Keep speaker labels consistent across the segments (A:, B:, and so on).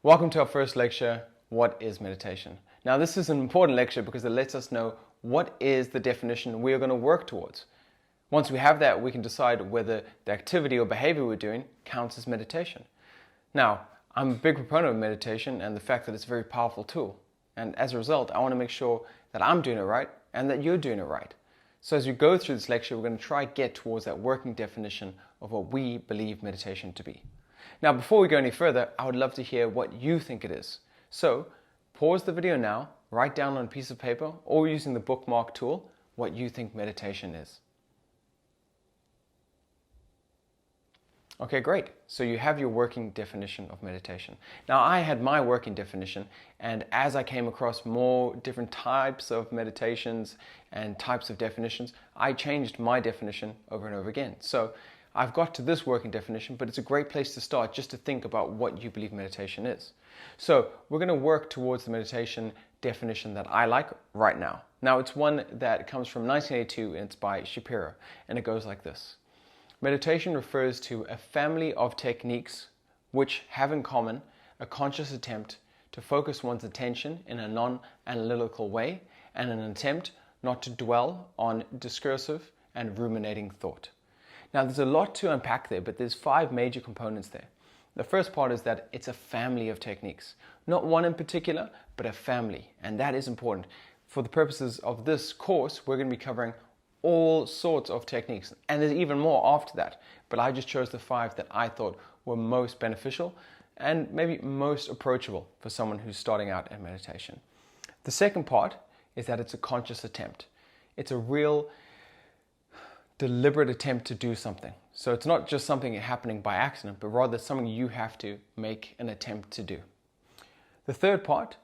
A: Welcome to our first lecture, What is Meditation? Now this is an important lecture because it lets us know what is the definition we are going to work towards. Once we have that, we can decide whether the activity or behavior we're doing counts as meditation. Now, I'm a big proponent of meditation and the fact that it's a very powerful tool. And as a result, I want to make sure that I'm doing it right and that you're doing it right. So as we go through this lecture, we're going to try to get towards that working definition of what we believe meditation to be. Now, before we go any further, I would love to hear what you think it is. So, pause the video now, write down on a piece of paper or using the bookmark tool what you think meditation is. Okay, great. So you have your working definition of meditation. Now, I had my working definition, and as I came across more different types of meditations and types of definitions, I changed my definition over and over again. So I've got to this working definition, but it's a great place to start just to think about what you believe meditation is. So we're going to work towards the meditation definition that I like right now. Now, it's one that comes from 1982, and it's by Shapiro, and it goes like this. Meditation refers to a family of techniques which have in common a conscious attempt to focus one's attention in a non-analytical way and an attempt not to dwell on discursive and ruminating thought. Now, there's a lot to unpack there, but there's 5 major components there. The first part is that it's a family of techniques. Not one in particular, but a family, and that is important. For the purposes of this course, we're going to be covering all sorts of techniques, and there's even more after that, but I just chose the 5 that I thought were most beneficial and maybe most approachable for someone who's starting out in meditation. The second part is that it's a conscious attempt. It's a real deliberate attempt to do something. So it's not just something happening by accident, but rather something you have to make an attempt to do. The third part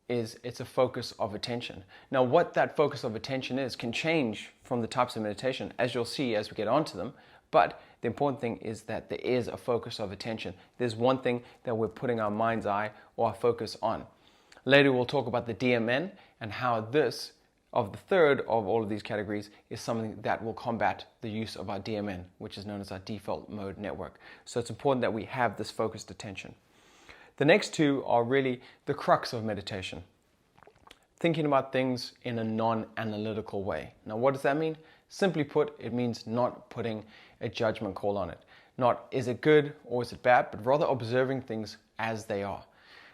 A: is it's a focus of attention. Now, what that focus of attention is can change from the types of meditation, as you'll see as we get onto them, but the important thing is that there is a focus of attention. There's one thing that we're putting our mind's eye or our focus on. Later, we'll talk about the DMN and how this, of the third of all of these categories, is something that will combat the use of our DMN, which is known as our default mode network. So it's important that we have this focused attention. The next 2 are really the crux of meditation. Thinking about things in a non-analytical way. Now, what does that mean? Simply put, it means not putting a judgment call on it. Not is it good or is it bad, but rather observing things as they are.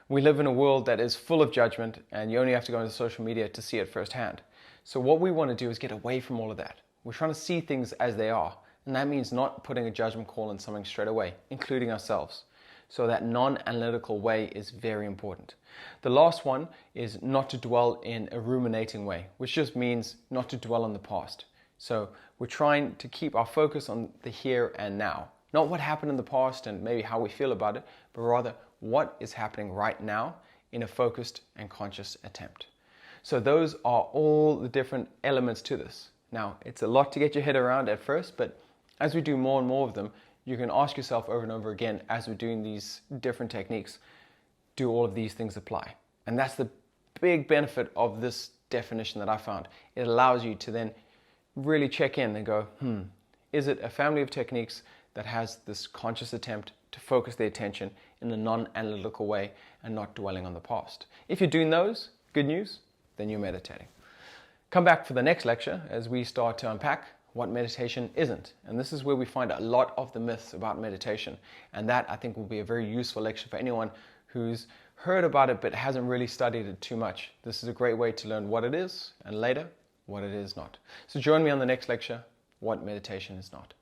A: We live in a world that is full of judgment, and you only have to go into social media to see it firsthand. So what we want to do is get away from all of that. We're trying to see things as they are, and that means not putting a judgment call on something straight away, including ourselves. So that non-analytical way is very important. The last one is not to dwell in a ruminating way, which just means not to dwell on the past. So we're trying to keep our focus on the here and now. Not what happened in the past and maybe how we feel about it, but rather what is happening right now in a focused and conscious attempt. So those are all the different elements to this. Now, it's a lot to get your head around at first, but as we do more and more of them, you can ask yourself over and over again as we're doing these different techniques, do all of these things apply? And that's the big benefit of this definition that I found. It allows you to then really check in and go, is it a family of techniques that has this conscious attempt to focus the attention in a non-analytical way and not dwelling on the past? If you're doing those, good news, then you're meditating. Come back for the next lecture as we start to unpack what meditation isn't. And this is where we find a lot of the myths about meditation. And that, I think, will be a very useful lecture for anyone who's heard about it but hasn't really studied it too much. This is a great way to learn what it is and later what it is not. So join me on the next lecture, What Meditation Is Not.